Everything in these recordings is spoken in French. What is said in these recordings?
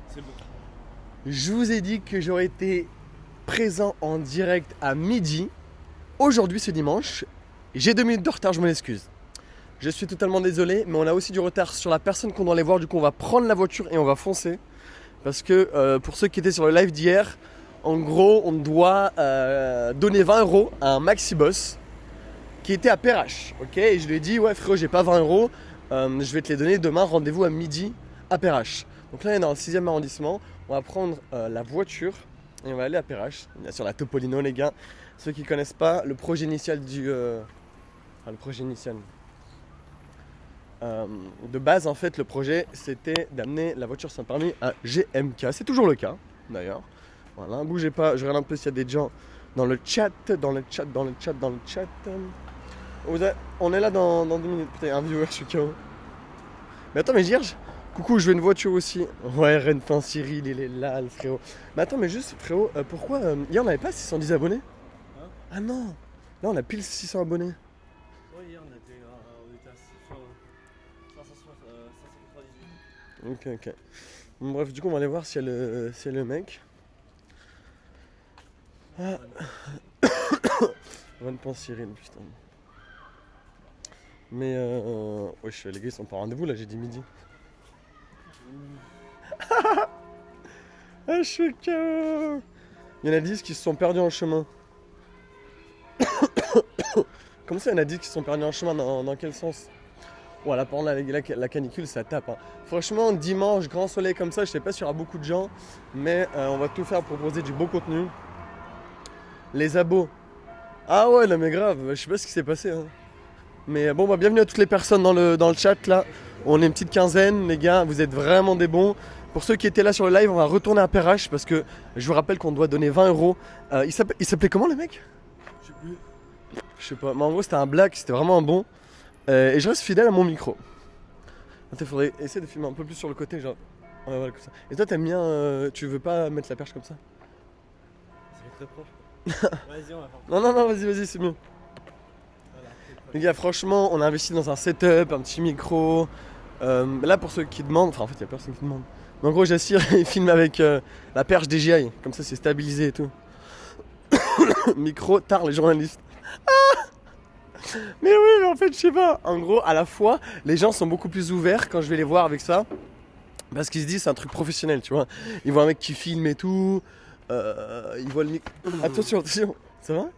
C'est bon. Je vous ai dit que j'aurais été présent en direct à midi. Aujourd'hui, ce dimanche, j'ai 2 minutes de retard, je m'en excuse. Je suis totalement désolé, mais on a aussi du retard sur la personne qu'on doit aller voir. Du coup, on va prendre la voiture et on va foncer. Parce que pour ceux qui étaient sur le live d'hier, en gros, on doit donner 20 euros à un maxi boss qui était à Perrache. Ok, et je lui ai dit, ouais frérot, j'ai pas 20 euros, je vais te les donner demain, rendez-vous à midi à Perrache. Donc là, on est dans le 6e arrondissement. On va prendre la voiture et on va aller à Perrache. Bien sûr, la Topolino, les gars. Ceux qui connaissent pas, le projet initial du. Enfin, le projet initial. De base, en fait, le projet c'était d'amener la voiture sans permis à GMK. C'est toujours le cas, d'ailleurs. Voilà, bougez pas, je regarde un peu s'il y a des gens dans le chat. On est là dans 2 minutes. Putain, un viewer, je suis KO. Mais attends, mais Gierge, coucou, je veux une voiture aussi. Ouais, Renfin Cyril, il est là, le frérot. Mais attends, mais juste, frérot, pourquoi hier on n'avait pas 610 abonnés? Hein? Ah non, là on a pile 600 abonnés. Ouais, hier on était à 598. Ok. Bon, bref, du coup, on va aller voir s'il y a le mec. Ah. Renfin Cyril, putain. Mais wesh, les gars, ils sont pas au rendez-vous là, j'ai dit midi. Ah, je suis KO. Il y en a 10 qui se sont perdus en chemin. Comment ça, il y en a 10 qui se sont perdus en chemin? Dans quel sens? Voilà, par contre, la canicule, ça tape. Hein. Franchement, dimanche, grand soleil comme ça, je sais pas s'il y aura beaucoup de gens, mais on va tout faire pour proposer du beau contenu. Les abos. Ah ouais, non mais grave, je sais pas ce qui s'est passé. Hein. Mais bon, bah, bienvenue à toutes les personnes dans le chat là. On est une petite quinzaine, les gars, vous êtes vraiment des bons. Pour ceux qui étaient là sur le live, on va retourner à Perrache parce que je vous rappelle qu'on doit donner 20 euros. Il s'appelait comment le mec? Je sais plus. Je sais pas, mais en gros c'était un black, c'était vraiment un bon. Et je reste fidèle à mon micro. Attends, faudrait essayer de filmer un peu plus sur le côté, genre. Ouais, voilà, comme ça. Et toi, t'aimes bien. Tu veux pas mettre la perche comme ça? Ça fait très proche. Vas-y, on va faire. Non, vas-y, c'est mieux. Voilà, Les gars, franchement, on a investi dans un setup, un petit micro. Là, pour ceux qui demandent, enfin, en fait, il y a personne qui demande. Mais en gros, j'assure, il filme avec la perche DJI. Comme ça, c'est stabilisé et tout. Micro, tard, les journalistes. Mais oui, mais en fait, je sais pas. En gros, à la fois, les gens sont beaucoup plus ouverts quand je vais les voir avec ça. Parce qu'ils se disent c'est un truc professionnel, tu vois. Ils voient un mec qui filme et tout. Ils voient le micro. Attention, ça va?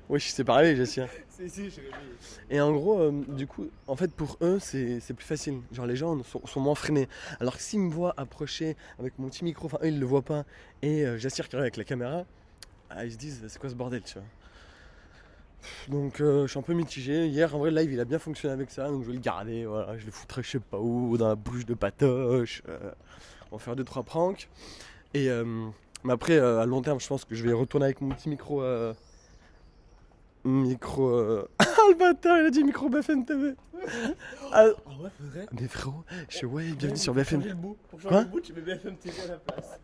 Oui, c'est pareil, j'assure. Si, je suis réveillé. Et en gros, du coup, en fait, pour eux, c'est plus facile. Genre, les gens sont moins freinés. Alors que s'ils me voient approcher avec mon petit micro, enfin, eux, ils le voient pas. Et j'assure qu'ils regardent avec la caméra. Ils se disent c'est quoi ce bordel, tu vois. Donc je suis un peu mitigé. Hier en vrai le live il a bien fonctionné avec ça, donc je vais le garder, voilà, je le foutrai je sais pas où, dans la bouche de Patoche. On va faire 2-3 pranks. Et mais après à long terme je pense que je vais retourner avec mon petit micro. Ah le bâtard il a dit micro BFM TV. Ah, Ah ouais, faudrait. mais frérot, ouais bienvenue sur BFM. Pour Quoi changer le bout, tu mets BFM TV à la place.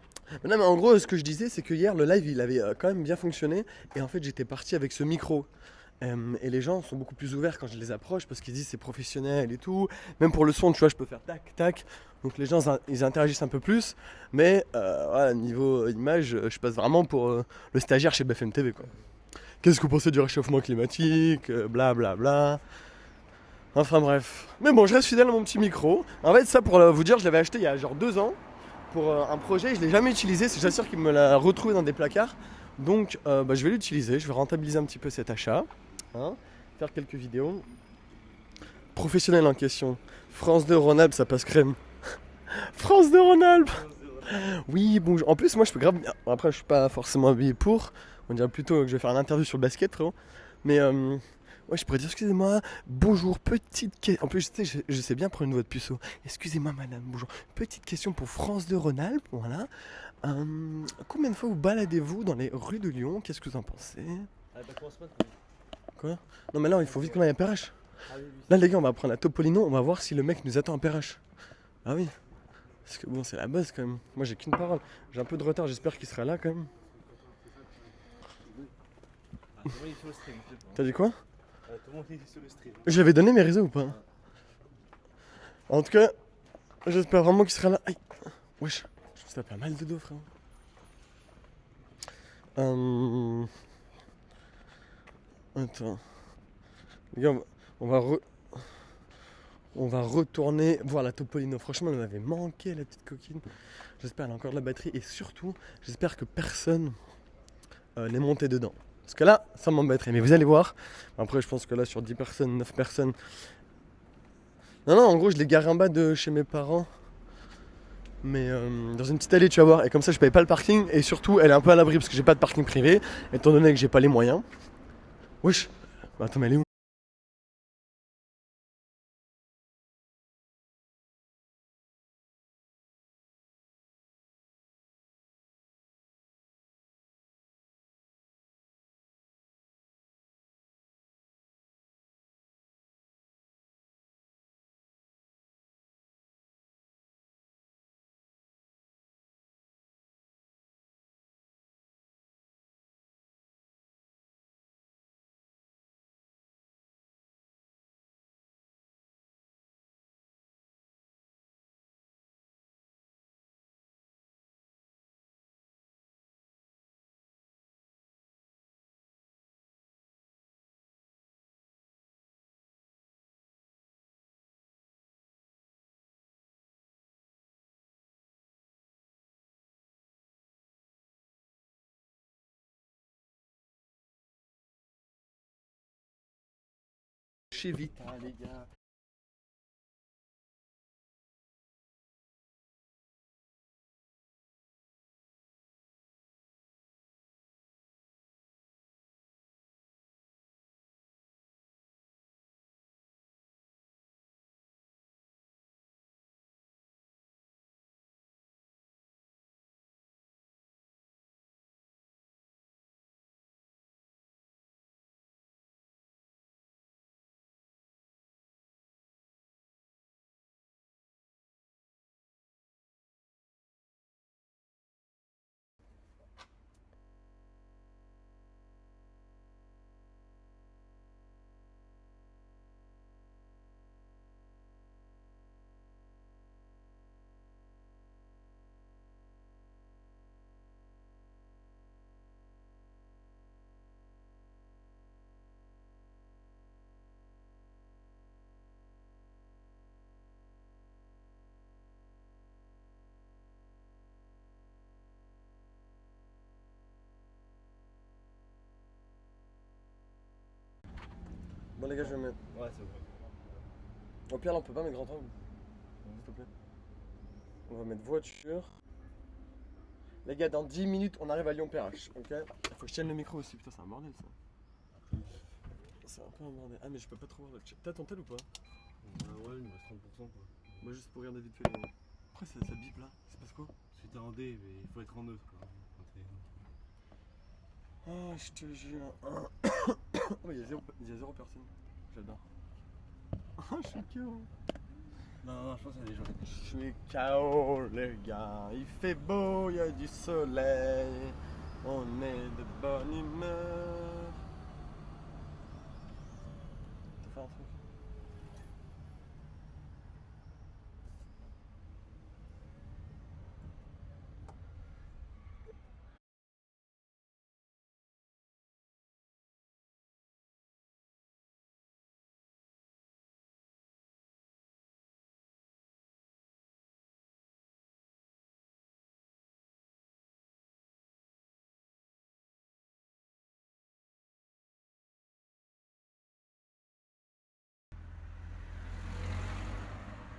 Mais non mais en gros ce que je disais c'est que hier le live il avait quand même bien fonctionné. Et en fait j'étais parti avec ce micro. Et les gens sont beaucoup plus ouverts quand je les approche parce qu'ils disent c'est professionnel et tout. Même pour le son, tu vois, je peux faire tac, tac. Donc les gens, ils interagissent un peu plus. Mais voilà, niveau image, je passe vraiment pour le stagiaire chez BFM TV, quoi. Qu'est-ce que vous pensez du réchauffement climatique? Bla bla bla. Enfin bref. Mais bon, je reste fidèle à mon petit micro. En fait, ça pour vous dire, je l'avais acheté il y a genre 2 ans pour un projet. Je l'ai jamais utilisé. C'est sûr qu'il me l'a retrouvé dans des placards. Donc je vais l'utiliser. Je vais rentabiliser un petit peu cet achat. Hein, faire quelques vidéos. Professionnel en question. France 2 Rhône-Alpes, ça passe crème. France 2 Rhône-Alpes. Oui, bon. En plus, moi, je peux grave. Après, je suis pas forcément habillé pour. On dirait plutôt que je vais faire une interview sur le basket, frérot. Mais ouais, je pourrais dire excusez-moi. Bonjour, petite question. En plus, tu sais, je sais bien prendre une voix de puceau. Excusez-moi, madame. Bonjour. Petite question pour France 2 Rhône-Alpes. Voilà. Combien de fois vous baladez-vous dans les rues de Lyon? Qu'est-ce que vous en pensez? Ah bah commence pas de. Quoi? Non mais là il faut vite qu'on aille à Perrache. Ah oui. Là les gars on va prendre la Topolino, on va voir si le mec nous attend à Perrache. Ah oui. Parce que bon c'est la base quand même. Moi j'ai qu'une parole. J'ai un peu de retard, j'espère qu'il sera là quand même. Ah, tout le monde est sur le stream. T'as dit quoi? Tout le monde est sur le stream. J'avais donné mes réseaux ou pas? En tout cas, j'espère vraiment qu'il sera là. Aïe. Wesh. Je me tape mal de dos, frère. Attends. Les gars, on va, re- on va retourner voir la Topolino. Franchement, elle m'avait manqué, la petite coquine. J'espère qu'elle a encore de la batterie. Et surtout, j'espère que personne n'est monté dedans. Parce que là, ça m'embêterait. Mais vous allez voir. Après, je pense que là, sur 10 personnes, 9 personnes. Non, en gros, je l'ai garé en bas de chez mes parents. Mais dans une petite allée, tu vas voir. Et comme ça, je paye pas le parking. Et surtout, elle est un peu à l'abri parce que j'ai pas de parking privé. Étant donné que j'ai pas les moyens. Wesh. Bah, attends, mais elle est où? Chez Vita, les gars. Bon, les gars, je vais mettre. Ouais, c'est bon. Au pire, là, on peut pas mettre grand angle. S'il te plaît. On va mettre voiture. Les gars, dans 10 minutes, on arrive à Lyon-Perrache. Ok? Faut que je tienne le micro aussi. Putain, c'est un bordel ça. C'est un peu un bordel. Ah, mais je peux pas trop voir le chat. T'as ton tel ou pas? Ouais, il me reste 30% quoi. Moi, juste pour regarder vite fait. Pourquoi ça bip là? C'est parce quoi? Si t'es en D, mais il faut être en neutre quoi. Ah, je te jure. Oh, il y a zéro personne. J'adore. Ah, je suis KO. Non, je pense qu'il y a des gens. Je suis KO, les gars. Il fait beau, il y a du soleil. On est de bonne humeur. T'as fait un truc?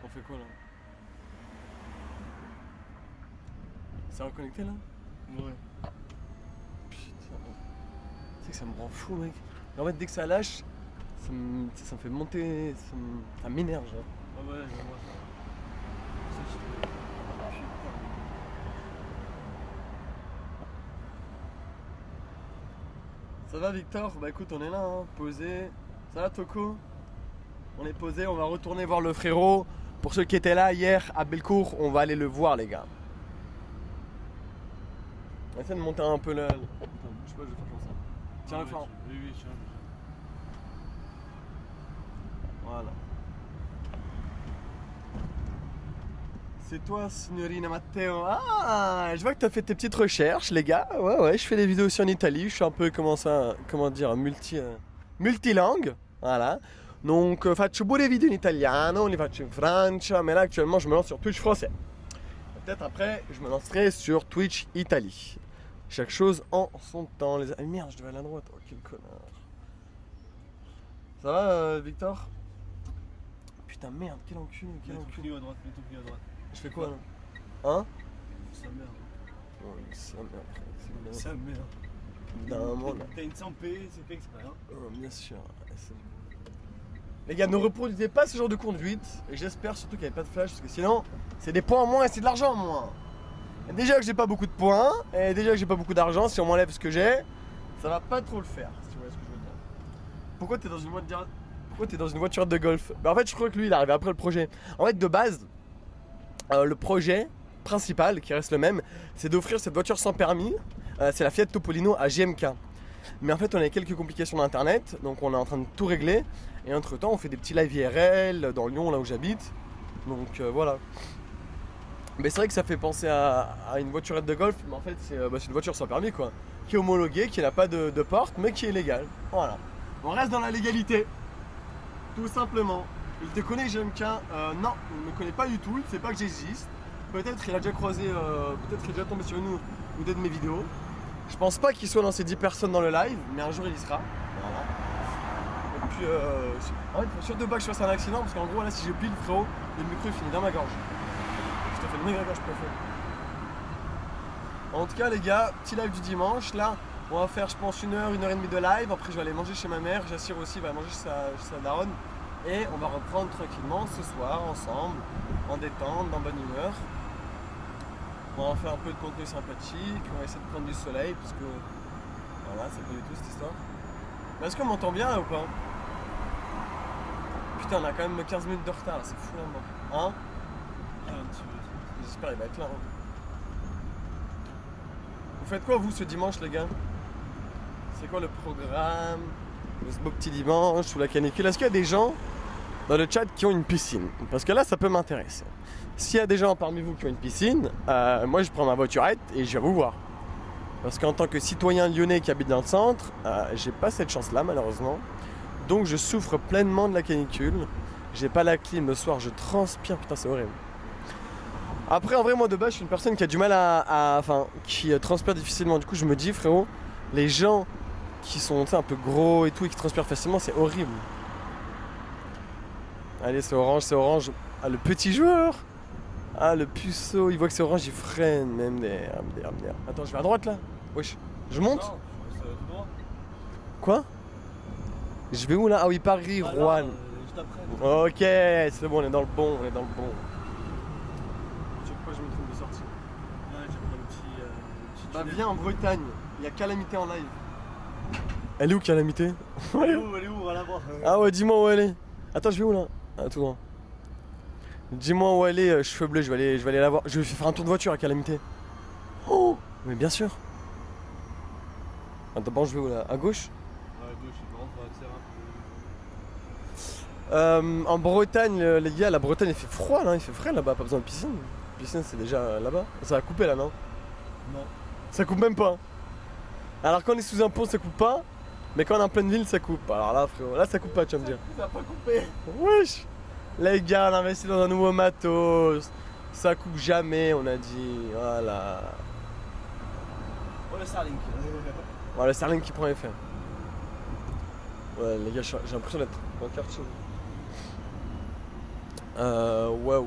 On fait quoi là? C'est reconnecté là? Ouais. Putain. Tu sais que ça me rend fou, mec. Et en fait, dès que ça lâche, ça me fait monter. Ça m'énerve, genre. Ah ouais, je vois ça. Ça va, Victor? Bah écoute, on est là, hein, posé. Ça va, Toko? On est posé, on va retourner voir le frérot. Pour ceux qui étaient là hier à Bellecour, on va aller le voir, les gars. On essaie de monter un peu le. Attends, je sais pas, je vais faire comme ça. Tiens le fort. Oui, tiens. Voilà. C'est toi, signorina Matteo. Ah, je vois que tu as fait tes petites recherches, les gars. Ouais, je fais des vidéos aussi en Italie. Je suis un peu, multilingue. Voilà. Donc, faccio pure des vidéos in italiano, li faccio in Francia. Mais là, actuellement, je me lance sur Twitch français. Peut-être après, je me lancerai sur Twitch Italie. Chaque chose en son temps. Les... Ah, merde, je devais aller à droite. Oh, quel connard. Ça va, Victor? Putain, merde, quel enculé, Mets ton pied à droite, mets ton pied à droite. Je fais quoi là? Hein? Sa mère. Oh, sa mère, frère. Sa mère. D'un moment là. T'as une 100p, c'est fait exprès, hein. Oh, bien sûr. Les gars, ne reproduisez pas ce genre de conduite. Et j'espère surtout qu'il n'y avait pas de flash, parce que sinon, c'est des points en moins et c'est de l'argent en moins. Et déjà que j'ai pas beaucoup de points, et déjà que j'ai pas beaucoup d'argent, si on m'enlève ce que j'ai, ça va pas trop le faire, si tu vois ce que je veux dire. Pourquoi t'es dans une voiture? Pourquoi t'es dans une voiture de golf? Bah en fait, je crois que lui, il est arrivé après le projet. En fait, de base, le projet principal, qui reste le même, c'est d'offrir cette voiture sans permis. C'est la Fiat Topolino à GMK. Mais en fait, on a quelques complications d'internet, donc on est en train de tout régler. Et entre temps, on fait des petits live IRL dans Lyon, là où j'habite. Donc voilà. Mais c'est vrai que ça fait penser à une voiturette de golf, mais en fait, c'est une voiture sans permis, quoi. Qui est homologuée, qui n'a pas de porte, mais qui est légale. Voilà. On reste dans la légalité. Tout simplement. Il te connaît, GMK? Non, il ne me connaît pas du tout, il ne sait pas que j'existe. Peut-être il a déjà croisé, peut-être qu'il est déjà tombé sur une ou deux de mes vidéos. Je pense pas qu'il soit dans ces 10 personnes dans le live, mais un jour il y sera. Voilà. Et puis, en fait, il faut surtout pas que je fasse un accident, parce qu'en gros, là, si je pile, frérot, le micro il finit dans ma gorge. Je te fais le méga gorge préféré. En tout cas, les gars, petit live du dimanche. Là, on va faire, je pense, 1h, 1h30 de live. Après, je vais aller manger chez ma mère. J'assure aussi, va manger chez sa daronne. Et on va reprendre tranquillement ce soir, ensemble, en détente, en bonne humeur. On va faire un peu de contenu sympathique. On va essayer de prendre du soleil, parce que voilà, c'est pas du tout cette histoire. Mais est-ce qu'on m'entend bien là ou pas? Putain, on a quand même 15 minutes de retard, c'est fou là, hein? Ah, un petit peu. J'espère qu'il va être là. Hein. Vous faites quoi vous ce dimanche, les gars? C'est quoi le programme de ce beau petit dimanche sous la canicule? Est-ce qu'il y a des gens dans le chat qui ont une piscine? Parce que là, ça peut m'intéresser. S'il y a des gens parmi vous qui ont une piscine, moi je prends ma voiturette et je vais vous voir. Parce qu'en tant que citoyen lyonnais qui habite dans le centre, j'ai pas cette chance-là malheureusement. Donc je souffre pleinement de la canicule. J'ai pas la clim le soir, je transpire, putain c'est horrible. Après en vrai moi de base je suis une personne qui a du mal qui transpire difficilement. Du coup je me dis frérot, les gens qui sont un peu gros et tout et qui transpirent facilement, c'est horrible. Allez c'est orange. Ah le petit joueur. Ah le puceau, il voit que c'est orange, il freine. Même des. Attends, je vais à droite là. Wesh. Je monte? Non, je reste tout droit. Quoi? Je vais où là? Ah oui, Paris, Ah, Rouen. là, juste après. Ok, c'est bon, on est dans le bon, Je sais pas, je me trompe de sortie. Ouais, j'ai pris un petit. Bah viens en Bretagne, il y a Calamité en live. Elle est où Calamité? Elle est où, on va la voir. Ah ouais, dis-moi où elle est. Attends, je vais où là? Ah, tout droit. Dis-moi où elle est, cheveux bleus, je vais aller la voir. Je vais faire un tour de voiture à Calamité. Oh, mais bien sûr. Attends, bon, je vais où là? À gauche? Ouais, à gauche, il rentre, accélérer un peu. En Bretagne, les gars, la Bretagne il fait froid là, il fait frais là-bas, pas besoin de piscine. La piscine c'est déjà là-bas. Ça a coupé là, non? Non. Ça coupe même pas. Alors quand on est sous un pont, ça coupe pas. Mais quand on est en pleine ville, ça coupe. Alors là, frérot, là ça coupe pas, tu vas me dire. Ça a pas coupé. Wesh. Les gars, on a investi dans un nouveau matos. Ça coupe jamais, on a dit. Voilà. Oh, le Starlink. Voilà, le Starlink qui prend effet. Ouais, les gars, j'ai l'impression d'être dans le quartier. Ouais.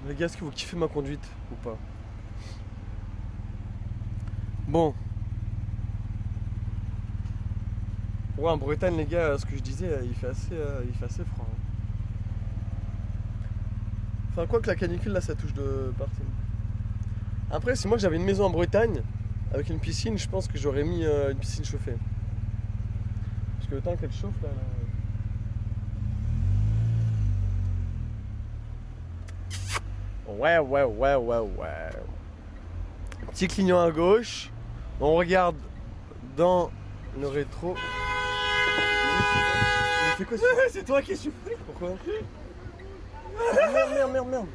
Les gars, est-ce que vous kiffez ma conduite ou pas? Bon. Ouais, en Bretagne, les gars, ce que je disais, il fait assez froid. Hein. Enfin, quoi que la canicule, là, ça touche de partout. Après, si moi j'avais une maison en Bretagne, avec une piscine, je pense que j'aurais mis une piscine chauffée. Parce que le temps qu'elle chauffe, là... Ouais. Petit clignot à gauche. On regarde dans le rétro. fais quoi? C'est toi qui es soufflé. Pourquoi? Ah, merde.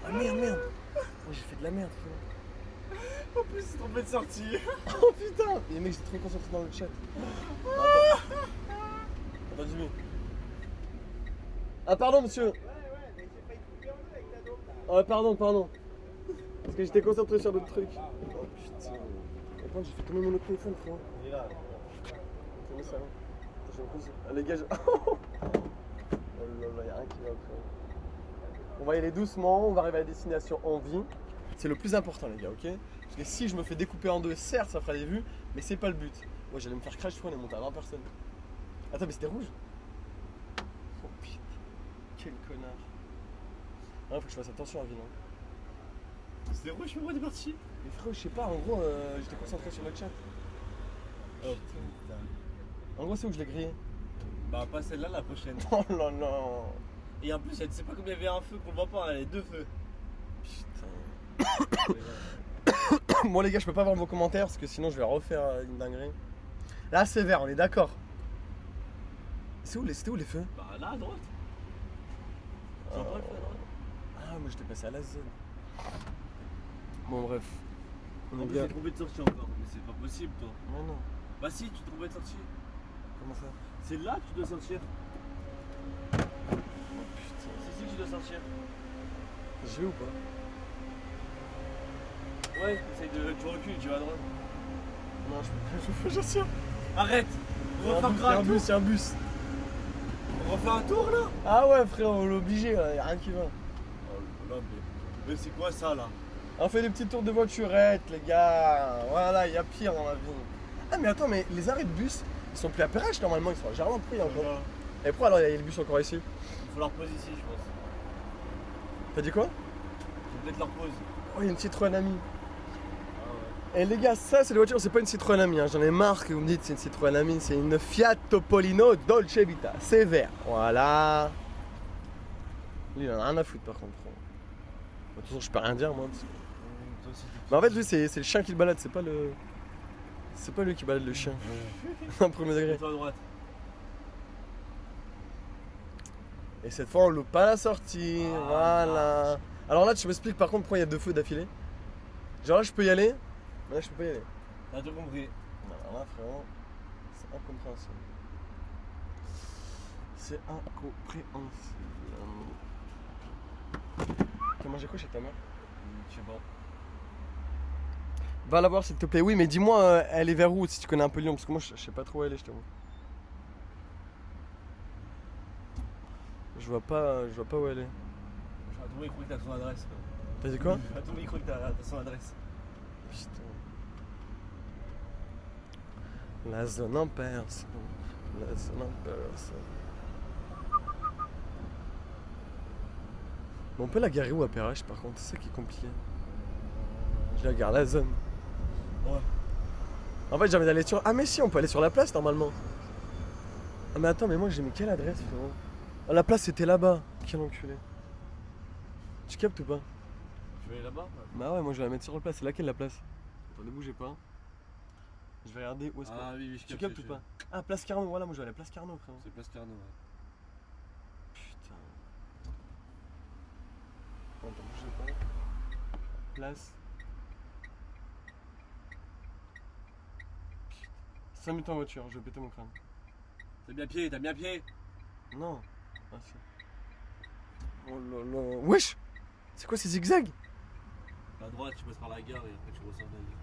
Ah merde. Oh, j'ai fait de la merde, frérot. En plus, c'est trompé de sortie. Oh putain. Et mec, j'étais trop concentré dans le chat. Attends. Attends, dis-moi. Ah pardon, monsieur. Ouais, mais j'ai failli te couper en deux avec ta dôme là. Oh pardon. Parce que j'étais concentré sur d'autres trucs. Oh putain. Et quand j'ai fait tomber mon autre téléphone, frérot. Il est là. Comment ça va? Attends, je me pose. Ah, les gars, oh là, y'a rien qui va, frérot. On va y aller doucement, on va arriver à la destination en vie. C'est le plus important, les gars, ok? Parce que si je me fais découper en deux, certes, ça fera des vues, mais c'est pas le but. Moi, j'allais me faire crash fois, on est monté à 20 personnes. Attends, mais c'était rouge? Oh putain, quel connard. Ah, faut que je fasse attention à vie, non? C'était rouge, pourquoi t'es parti? Mais frérot, je sais pas, en gros, j'étais concentré sur le chat. Oh putain. En gros, c'est où je l'ai grillé? Bah, pas celle-là, la prochaine. Oh là là. Et en plus, tu sais pas combien il y avait un feu qu'on le voit pas, il y avait 2 feux. Putain. Bon les gars, je peux pas voir vos commentaires parce que sinon je vais refaire une dinguerie. Là c'est vert, on est d'accord. C'était où les feux? Bah, là à droite. Tu vois pas le feu à droite? Ah, moi j'étais passé à la zone. Bon bref. On En est plus, bien. j'ai trompé de sortie encore, mais c'est pas possible, toi. Mais non. Bah, si, tu trompais de sortie. Comment ça? C'est là que tu dois sortir. Oh putain. C'est ici que tu dois sortir. J'y vais ou pas? Ouais, essaye de. Tu recules, tu vas à droite. Non, je peux j'en suis. Arrête! On va faire Il y a grave un bus, il y a un bus. On va faire un tour là? Ah ouais frérot, on est obligé, là, y a rien qui va. Oh là, mais c'est quoi ça là? On fait des petits tours de voiturette les gars. Voilà, il y a pire dans la vie. Ah mais attends, mais les arrêts de bus, ils sont plus à Perrache normalement, ils sont à Gerland-Prix encore. Et pourquoi alors il y a le bus encore ici? Il faut leur pause ici, je pense. T'as dit quoi? Il faut peut-être leur pause. Oh, il y a une Citroën Ami. Ah ouais. Et les gars, ça c'est la voiture, c'est pas une Citroën Ami, hein. J'en ai marre que vous me dites c'est une Citroën Ami, c'est une Fiat Topolino Dolce Vita, c'est vert, voilà. Lui il en a rien à foutre par contre. De toute façon je peux rien dire moi. Parce que... Toi aussi, Mais en fait lui c'est le chien qui le balade, c'est pas le... C'est pas lui qui balade le chien. Un premier degré. toi à droite. Et cette fois on loupe pas la sortie, voilà. Alors là tu m'expliques par contre pourquoi il y a deux feux d'affilée. Genre là je peux y aller, mais là je peux pas y aller. T'as tout compris. Non, là frérot, c'est incompréhensible. C'est incompréhensible. T'as mangé quoi chez ta mère? Je sais pas. Va la voir s'il te plaît. Oui mais dis-moi elle est vers où si tu connais un peu Lyon, parce que moi je sais pas trop où elle est, je t'avoue. Je vois pas où elle est. Je vais à tout le monde croire que t'as son adresse. Quoi. T'as dit quoi? À tout le monde croire que t'as son adresse. Putain. La zone en perse. La zone en perse. Bon, on peut la garer où à Perrache par contre, c'est ça qui est compliqué. Je la gare la zone. Ouais. En fait j'ai envie d'aller sur... Ah mais si, on peut aller sur la place normalement. Ah mais attends, mais moi j'ai mis quelle adresse frérot? Ah, la place c'était là-bas. Quel enculé. Tu captes ou pas? Tu veux aller là-bas? Bah ouais, moi je vais la mettre sur la place. C'est laquelle la place? Attends, ne bougez pas. Je vais regarder où est-ce que... Ah oui, oui, je Tu capte. captes ou pas? Ah, place Carnot, voilà, moi je vais aller à place Carnot frérot. C'est place Carnot, ouais. Putain. Attends, bougez pas. Place. Putain. 5 minutes en voiture, je vais péter mon crâne. T'as bien pied. Non. Ah si. Oh là là. Wesh! C'est quoi ces zigzags? À droite, tu passes par la gare et après tu ressors de la gare.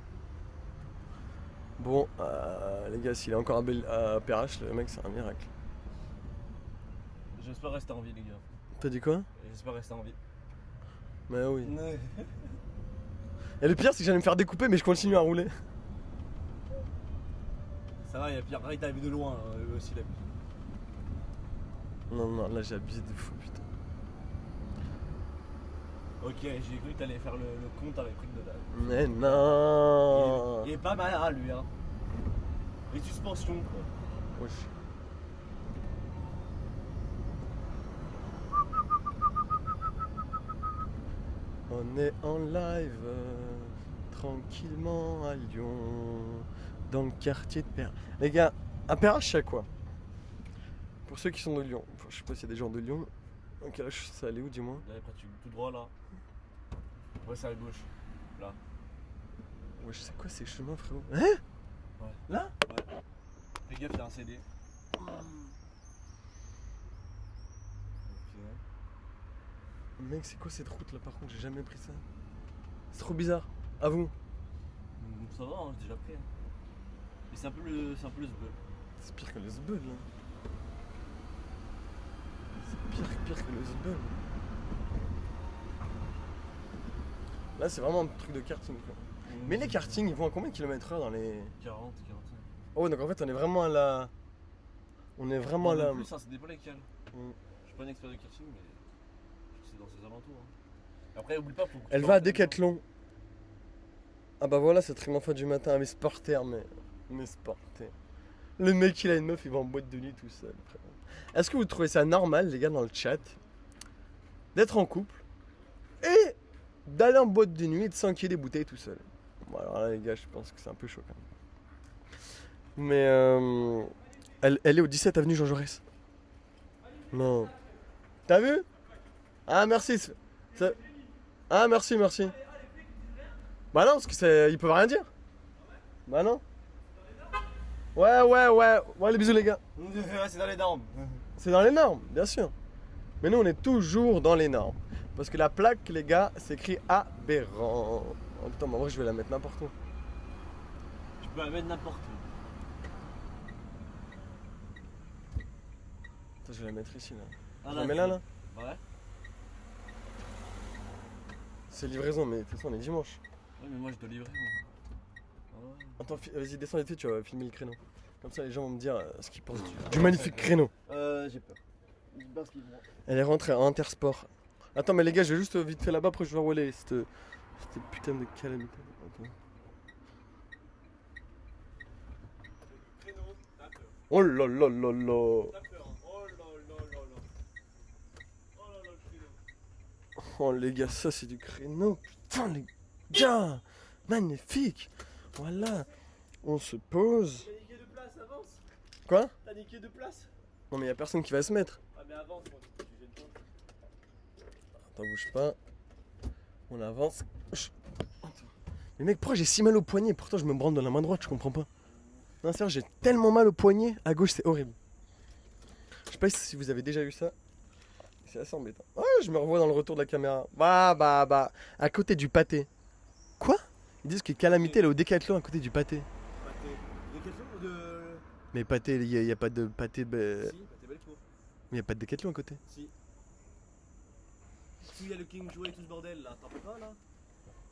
Bon, les gars, s'il est encore à Perrache, le mec c'est un miracle. J'espère rester en vie, les gars. T'as dit quoi? J'espère rester en vie. Mais oui. Ouais. Et le pire c'est que j'allais me faire découper mais je continue à rouler. Ça va, il y a Pierre, il t'a vu de loin, eux aussi il a vu. Non, là j'ai abusé de fou, putain. Ok, j'ai cru que t'allais faire le compte avec truc de dalle. Mais non. Il est pas mal, hein, lui, hein. Les suspensions, quoi. Wesh. On est en live, tranquillement à Lyon, dans le quartier de Perrache. Les gars, à Perrache, c'est quoi? Pour ceux qui sont de Lyon. Enfin, je sais pas s'il y a des gens de Lyon. Ok, là, ça allait où, dis-moi? Là, après, tu tout droit là. Ouais, c'est à gauche. Là. Ouais, je sais quoi ces chemins, frérot? Hein? Ouais. Là? Ouais. Fais gaffe, t'as un CD. Ok. Mec, c'est quoi cette route là par contre? J'ai jamais pris ça. C'est trop bizarre. À vous? Ça va, hein, j'ai déjà pris. Hein. Mais c'est un peu le sbeul. C'est pire que le sbeul là. C'est pire que le sbeul. Là, c'est vraiment un truc de karting quoi. Mais les kartings, ils vont à combien de kilomètres heure dans les. 40, 45. Oh, donc en fait, on est vraiment à la. On est vraiment là. Plus, ça dépend lesquels. Je suis pas un expert de karting, mais c'est dans ces alentours. Hein. Après, oublie pas, faut que Elle va à Décathlon. Ah bah voilà, c'est triomphe du matin, mais sporter, mais sporter. Le mec, il a une meuf, il va en boîte de nuit tout seul. Est-ce que vous trouvez ça normal, les gars, dans le chat, d'être en couple et d'aller en boîte de nuit et de s'enquiller des bouteilles tout seul? Bon, alors là, les gars, je pense que c'est un peu chaud quand même. Mais elle est au 17 avenue Jean Jaurès. Non. T'as vu? Ah, merci. Ah, merci. Bah non, parce que ils peuvent rien dire. Bah non. Ouais, les bisous les gars. c'est dans les normes. C'est dans les normes, bien sûr. Mais nous, on est toujours dans les normes. Parce que la plaque, les gars, c'est écrit aberrant. Oh putain, mais en vrai, je vais la mettre n'importe où. Tu peux la mettre n'importe où. Attends, je vais la mettre ici, là. Ah, Je la mets là. Ouais. C'est livraison, mais de toute façon, on est dimanche. Ouais, mais moi, je dois livrer, moi. Ah ouais. Attends, vas-y, descends vite fait, tu vas filmer le créneau. Comme ça, les gens vont me dire ce qu'ils pensent du magnifique créneau. J'ai peur. Je sais pas ce qu'ils vont. Elle est rentrée à Intersport. Attends, mais les gars, je vais juste vite fait là-bas, après je vais voir où elle est, cette putain de calamité. Attends. Oh là là là là. Oh les gars, ça c'est du créneau. Putain les gars, magnifique. Voilà, on se pose. T'as niqué de place, avance. Quoi? T'as niqué de place. Non mais y a personne qui va se mettre. Ah mais avance, moi, tu gênes pas. Attends, bouge pas. On avance. Mais mec, pourquoi j'ai si mal au poignet? Pourtant je me branle dans la main droite, je comprends pas. Non, c'est vrai, j'ai tellement mal au poignet. À gauche, c'est horrible. Je sais pas si vous avez déjà eu ça. C'est assez embêtant. Ouais, je me revois dans le retour de la caméra. Bah. À côté du pâté. Quoi? Ils disent que Calamité, elle est au Décathlon à côté du pâté. Pâté. Décathlon ou de. Mais pâté, il y a pas de pâté. Si, Pâté Bellecour. Mais il y a pas de Décathlon à côté. Si. Si, il y a le King Jouet et tout ce bordel là. T'en peux pas là?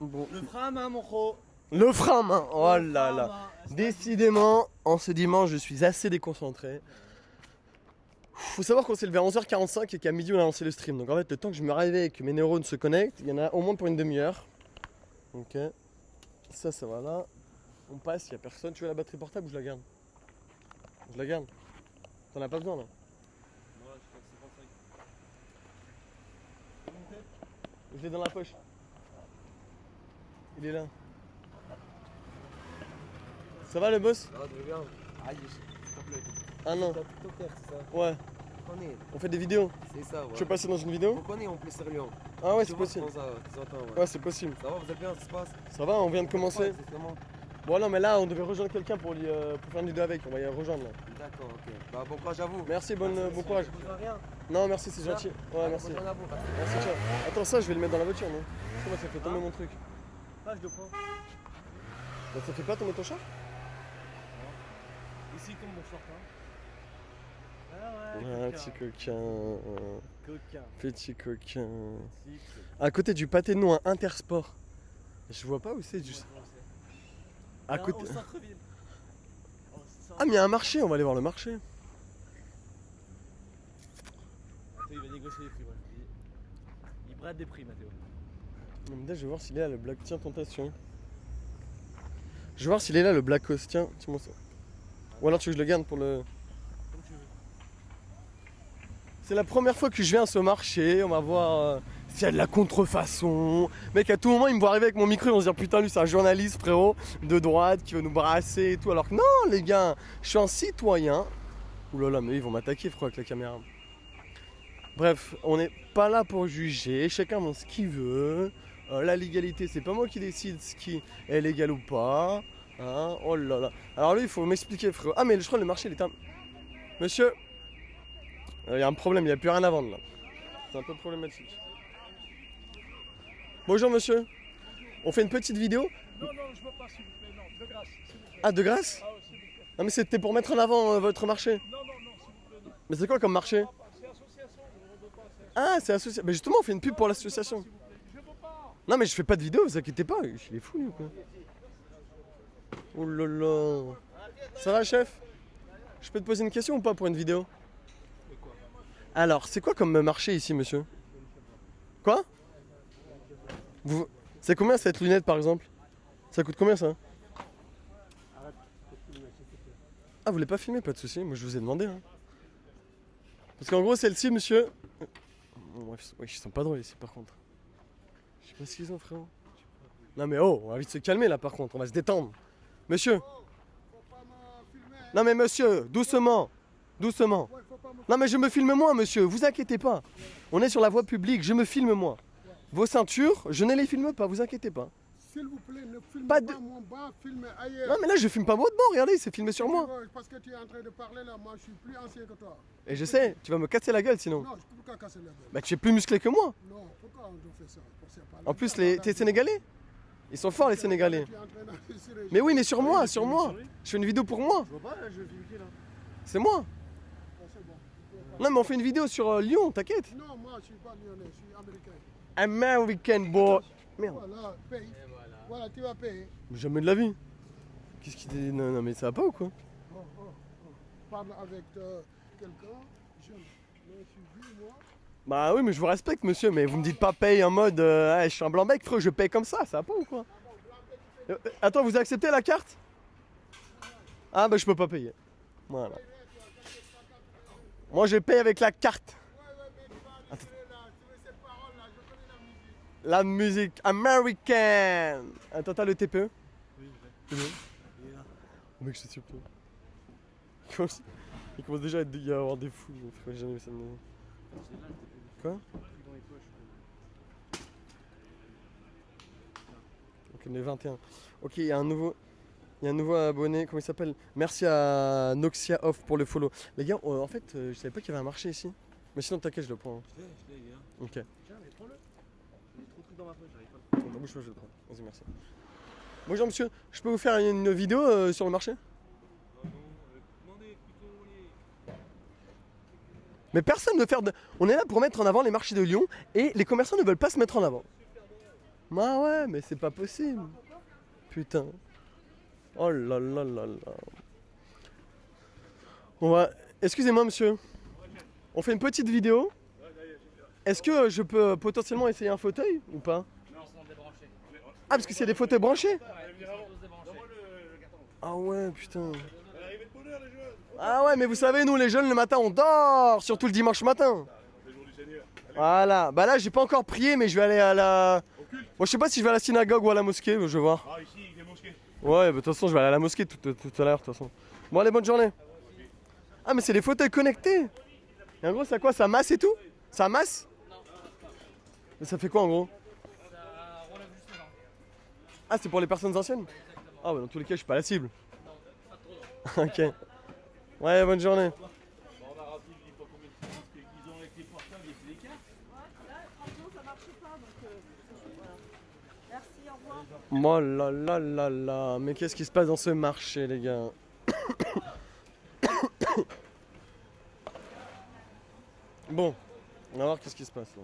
Bon. Le frame, hein, mon gros. Le frein, main. Oh Le là frein, là. hein. Décidément, en ce dimanche, je suis assez déconcentré. Faut savoir qu'on s'est levé à 11h45 et qu'à midi on a lancé le stream. Donc en fait, le temps que je me réveille et que mes neurones se connectent, il y en a au moins pour une demi-heure. Ok. Ça va là. On passe, il n'y a personne. Tu veux la batterie portable ou je la garde? Je la garde. T'en as pas besoin là. Ouais, je crois que c'est Je l'ai dans la poche. Il est là. Ça va le boss? Ça va très bien. Aïe, s'il te plaît. Ah non. C'est un TikToker, c'est ça? Ouais. On connaît, On fait des vidéos. c'est ça, ouais. Tu veux passer dans une vidéo? On connaît en plus sur Lyon. Ah ouais, Tu c'est vois possible. comment ça, tu entends, ouais. Ouais, c'est possible. Ça va, vous êtes bien, ça se passe? Ça va, on vient de commencer. Ouais, exactement. Bon non mais là on devait rejoindre quelqu'un pour faire une vidéo avec, on va y rejoindre là. D'accord, ok. Bah, bon courage à vous. Merci, bon courage. Je vous dois rien. Non merci, c'est Ça gentil. Ouais, Allez, merci. bonne journée à vous. Merci, ciao. Attends, ça je vais le mettre dans la voiture, non? Comment ça fait tomber mon truc? Ah, je le prends. Bah, ça fait pas tomber ton char? Ici, comme mon short, hein. Ah, petit coquin. Coquin. Petit coquin. Si, À côté du pâté de nous, un Intersport. Je vois pas où c'est, juste. À côté. Au centre-ville. Ah, mais il y a un marché, on va aller voir le marché. Mathéo, il va négocier les prix, ouais. Il brade des prix, Mathéo. Non, mais là, je vais voir s'il est là le Black. Tiens, tentation. Je vais voir s'il est là le Black Host. Tiens, tiens-moi ça. Ou alors tu veux que je le garde pour le. Comme tu veux. C'est la première fois que je viens à ce marché, on va voir s'il y a de la contrefaçon. Mec, à tout moment, ils me voient arriver avec mon micro, ils vont se dire putain, lui c'est un journaliste, frérot, de droite, qui veut nous brasser et tout. Alors que non, les gars, je suis un citoyen Ouh là là, mais ils vont m'attaquer, frérot, avec la caméra. Bref, on n'est pas là pour juger, chacun mange ce qu'il veut. La légalité, c'est pas moi qui décide ce qui est légal ou pas. Hein, oh là là. Alors lui, il faut m'expliquer, frérot. Ah, mais je crois que le marché, il est un... Monsieur, il y a un problème, il n'y a plus rien à vendre là. C'est un peu problématique. Bonjour monsieur, on fait une petite vidéo. Non, je veux pas, s'il vous plaît, non, de grâce. S'il vous plaît. Ah, de grâce? Ah, s'il vous plaît. Non mais c'était pour mettre en avant votre marché. Non, s'il vous plaît, non. Mais c'est quoi comme marché? C'est association, je ne veux pas. Ah, c'est association. Mais justement, on fait une pub pour l'association. S'il vous plaît, je veux pas. Non mais je fais pas de vidéo, vous inquiétez pas, il est fou lui ou quoi? Oh là là. Ça va chef? Je peux te poser une question ou pas pour une vidéo? Alors, c'est quoi comme marché ici monsieur? Quoi? Vous... C'est combien cette lunette par exemple? Ça coûte combien ça? Ah, vous voulez pas filmer? Pas de soucis, moi je vous ai demandé. Hein. Parce qu'en gros, celle-ci, monsieur. Bon, bref, ouais, ils sont pas drôles ici par contre. Je sais pas ce qu'ils ont, frérot. Non, mais oh, on va vite se calmer là par contre, on va se détendre. Monsieur! Non, mais monsieur, doucement! Doucement! Non, mais je me filme moi, monsieur, vous inquiétez pas. On est sur la voie publique, je me filme moi. Vos ceintures, je ne les filme pas, vous inquiétez pas. S'il vous plaît, ne filmez Pas pas, de- mon bas, filmez ailleurs. Non, mais là, je filme pas votre bord, regardez, c'est filmé sur moi. Parce que tu es en train de parler là, moi je suis plus ancien que toi. Et je sais, tu vas me casser la gueule sinon. Non, je peux pas casser la gueule. Bah, tu es plus musclé que moi. Non, pourquoi on doit faire ça? Parce que pas En plus, t'es sénégalais? Ils sont forts, les sénégalais. Tu es en train d'enregistrer. Mais oui, mais sur moi, sur moi. Je fais une vidéo pour moi. Je vois pas, là, je vais filmer là. C'est moi. C'est bon. Non, mais on fait une vidéo sur Lyon, t'inquiète. Non, moi je suis pas lyonnais, je suis américain. American boy. Merde. Voilà, paye. Voilà, tu vas payer. Jamais de la vie. Qu'est-ce qu'il dit? Non, non, mais ça va pas ou quoi? Parle avec quelqu'un, jeune. Mais je suis vieux, moi. Bah oui, mais je vous respecte, monsieur, mais vous me dites pas paye en mode je suis un blanc-bec, frère, je paye comme ça va pas ou quoi? Attends, vous acceptez la carte? Ah, bah je peux pas payer. Voilà. Moi, je paye avec la carte. La musique américaine. Attends, t'as le TPE? Oui, C'est bon. Oh, mec, c'est super. Il commence déjà à y avoir des fous. Frère, j'ai jamais vu ça de ma vie. Quoi? Ok, on est 21. Ok, il y a un nouveau abonné, comment il s'appelle? Merci à Noxia Off pour le follow. Les gars, en fait, je savais pas qu'il y avait un marché ici. Mais sinon, t'inquiète, je le prends. Je l'ai, gars. Ok. Tiens, mais prends-le. J'ai trop de trucs dans ma poche, j'arrive pas. Bon, bah, bouge pas, je le prends. Vas-y, merci. Bonjour monsieur, je peux vous faire une vidéo sur le marché? Demandez plutôt les. Mais personne ne veut faire de... On est là pour mettre en avant les marchés de Lyon et les commerçants ne veulent pas se mettre en avant. Bah ouais, mais c'est pas possible. Putain. Oh là là là là. On va... Excusez-moi monsieur. On fait une petite vidéo. Est-ce que je peux potentiellement essayer un fauteuil ou pas? Non, c'est débranché. Ah, parce que s'il y a des fauteuils branchés? Donne-moi le carton. Ah ouais, putain. Arrivez de bonheur, les jeunes. Ah ouais, mais vous savez, nous les jeunes, le matin, on dort, surtout le dimanche matin. Les jours du Seigneur. Voilà, bah là, j'ai pas encore prié, mais je vais aller à la... Bon, je sais pas si je vais à la synagogue ou à la mosquée, je vais voir. Ah, ici, des mosquées. Ouais, bah de toute façon, je vais aller à la mosquée tout à l'heure, de toute façon. Bon, allez, bonne journée. Ah, mais c'est les fauteuils connectés. Et en gros, c'est quoi? Ça masse et tout? Ça masse? Mais ça fait quoi en gros? Ça relève juste les gens. Ah, c'est pour les personnes anciennes? Ah, bah dans tous les cas, je suis pas la cible. Ok. Ouais, bonne journée. Bon, on a rappelé, je dis pas combien de disques qu'ils ont avec les portables et c'est les cartes. Franchement, ça marchait pas, donc voilà. Merci, au revoir. Oh là là là là, mais qu'est-ce qui se passe dans ce marché, les gars? Bon, on va voir qu'est-ce qui se passe là.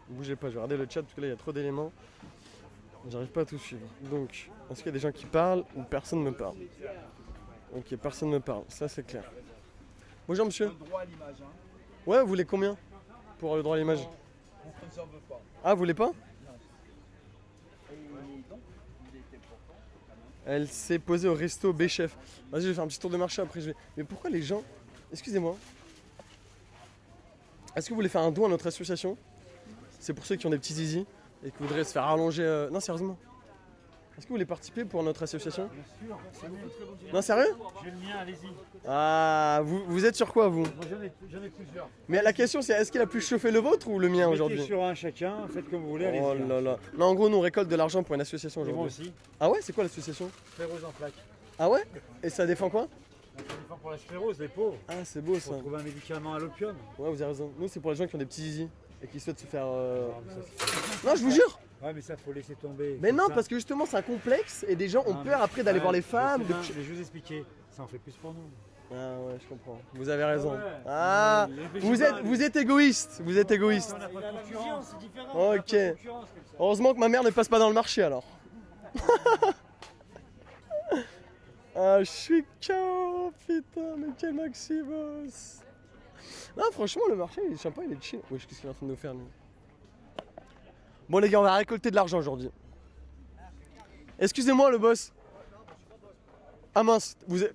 Bougez pas, je vais regarder le chat parce que là il y a trop d'éléments. J'arrive pas à tout suivre. Donc, est-ce qu'il y a des gens qui parlent ou personne ne me parle? Ok, personne ne me parle, ça c'est clair. Bonjour monsieur. Droit à l'image, hein. Ouais, vous voulez combien pour le droit à l'image? Mon sponsor veut pas. Ah, vous voulez pas? Et donc, il était pourtant. Elle s'est posée au resto B-Chef. Vas-y, je vais faire un petit tour de marché après je vais. Mais pourquoi les gens. Excusez-moi. Est-ce que vous voulez faire un don à notre association? C'est pour ceux qui ont des petits zizi et qui voudraient se faire allonger. Non, sérieusement. Est-ce que vous voulez participer pour notre association? Bien sûr, c'est mieux. Non, sérieux? J'ai le mien, allez-y. Ah, vous êtes sur quoi, vous? Moi j'en ai plusieurs. Mais la question, c'est est-ce qu'il a plus chauffé le vôtre ou le mien Mettez aujourd'hui? sur un chacun, faites comme vous voulez, allez-y. Oh là là. Non, en gros, nous on récolte de l'argent pour une association Et moi aujourd'hui. aussi. Ah ouais, c'est quoi l'association? Sclérose en plaques. Ah ouais? Et ça défend quoi? Ça défend pour la sclérose, les pauvres. Ah, c'est beau ça. Pour trouver un médicament à l'opium. Ouais, vous avez raison. Nous, c'est pour les gens qui ont des petits zizi et qui souhaitent se faire. Non, mais ça, c'est- Non, je vous jure! Ouais, mais ça, faut laisser tomber. Mais non, Ça- parce que justement, c'est un complexe et des gens ont Non, peur mais- après d'aller ouais, voir les je sais femmes. bien, Mais je vous expliquer, ça en fait plus pour nous. Ah ouais, je comprends. Vous avez raison. Ouais. Ah, Les vous êtes égoïste. Vous êtes égoïste. On n'a pas de concurrence, c'est différent. On n'a Ok. pas de concurrence comme ça. Heureusement que ma mère ne passe pas dans le marché alors. Ah, je suis KO, putain, mais quel Maximos. Non, franchement, le marché, il est sympa, il est chill. Wesh, qu'est-ce qu'il est en train de nous faire, lui? Bon, les gars, on va récolter de l'argent aujourd'hui. Excusez-moi, le boss. Ah mince, vous êtes...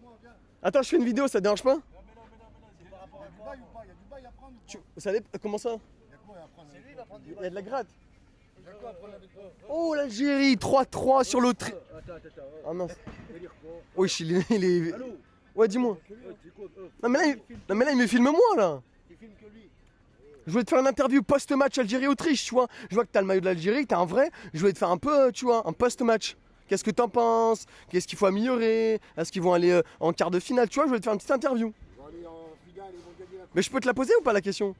Attends, je fais une vidéo, ça te dérange pas? Ça dépend, comment ça? Il y a de la gratte. Oh, l'Algérie, 3-3 sur l'Autriche. Ah mince. Wesh, il est... Ouais, dis-moi. Non mais là, il me filme moi, là. Je voulais te faire une interview post-match Algérie-Autriche, tu vois. Je vois que t'as le maillot de l'Algérie, t'es un vrai. Je voulais te faire un peu, tu vois, un post-match. Qu'est-ce que t'en penses? Qu'est-ce qu'il faut améliorer? Est-ce qu'ils vont aller en quart de finale? Tu vois, je voulais te faire une petite interview. Mais je peux te la poser ou pas la question?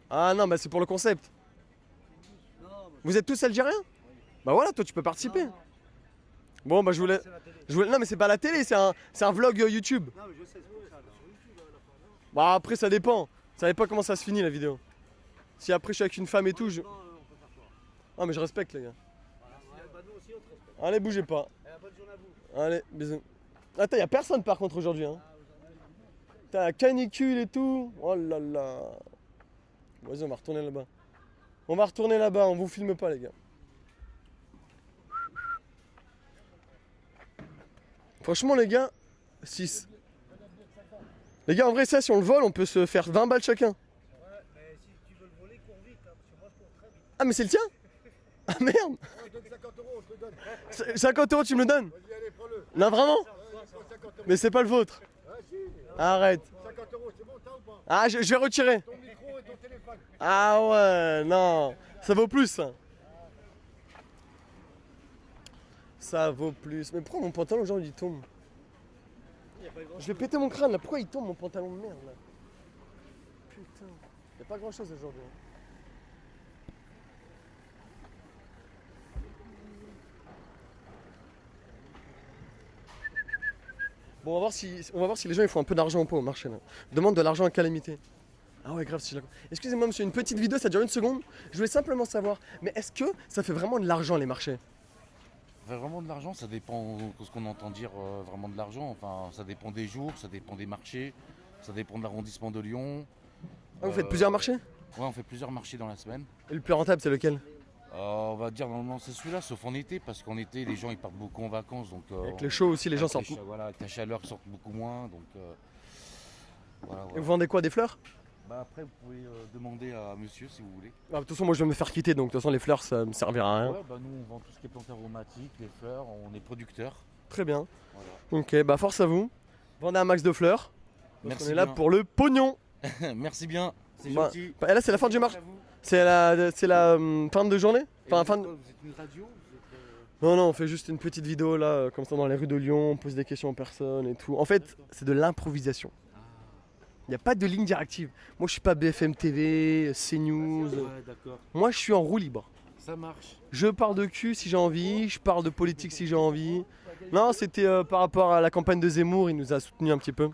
Ah non, bah c'est pour le concept. Vous êtes tous algériens? Bah voilà, toi tu peux participer. Bon bah je voulais... Non mais c'est pas la télé, c'est un vlog YouTube. Bah après ça dépend. Ça dépend comment ça se finit la vidéo. Si après je suis avec une femme et tout, je... Ah mais je respecte les gars. Allez, bougez pas. Allez, bisous. Attends, y'a personne par contre aujourd'hui. Hein. T'as la canicule et tout. Oh là là. Vas-y, on va retourner là-bas. On va retourner là-bas, on vous filme pas les gars. Franchement les gars, 6. Les gars, en vrai ça, si on le vole, on peut se faire 20 balles chacun. Ah mais c'est le tien? Ah merde. 50 euros tu me le donnes? Non vraiment? Mais c'est pas le vôtre. Arrête. Ah je vais retirer. Ah ouais, non. Ça vaut plus ça. Ça vaut plus. Mais pourquoi mon pantalon aujourd'hui il tombe? Je vais péter mon crâne là. Pourquoi il tombe mon pantalon de merde là? Putain. Y'a pas grand chose aujourd'hui. Bon, on va voir si les gens ils font un peu d'argent ou pas au marché là. Demande de l'argent à calamité. Ah ouais, grave, si excusez-moi monsieur, une petite vidéo, ça dure une seconde. Je voulais simplement savoir, mais est-ce que ça fait vraiment de l'argent les marchés? Ça fait vraiment de l'argent, ça dépend de ce qu'on entend dire vraiment de l'argent. Enfin, ça dépend des jours, ça dépend des marchés, ça dépend de l'arrondissement de Lyon. Ah, vous faites plusieurs marchés? Ouais, on fait plusieurs marchés dans la semaine. Et le plus rentable, c'est lequel? On va dire normalement c'est celui-là, sauf en été, parce qu'en été les gens ils partent beaucoup en vacances. Donc, Avec les shows aussi, les gens sortent. Voilà, avec la chaleur ils sortent beaucoup moins. Donc, voilà, Et vous vendez quoi, des fleurs? Bah après vous pouvez demander à monsieur si vous voulez. Ah, de toute façon, moi je vais me faire quitter, donc de toute façon, les fleurs ça me servira à rien. Ouais, bah nous on vend tout ce qui est plantes aromatiques, les fleurs, on est producteurs. Très bien. Voilà. Ok, bah force à vous. Vendez un max de fleurs. Merci On est là bien. pour le pognon. Merci bien, c'est Bah, gentil. Et là, c'est la fin du marché. C'est la fin de journée? Enfin, fin de... Vous êtes une radio Non, non, on fait juste une petite vidéo là, comme ça dans les rues de Lyon, on pose des questions aux personnes et tout. En fait, c'est de l'improvisation. Il n'y a pas de ligne directive. Moi, je suis pas BFM TV, CNews. Ouais, d'accord. Moi, je suis en roue libre. Ça marche. Je parle de cul si j'ai envie, je parle de politique si j'ai envie. Non, c'était par rapport à la campagne de Zemmour, il nous a soutenu un petit peu.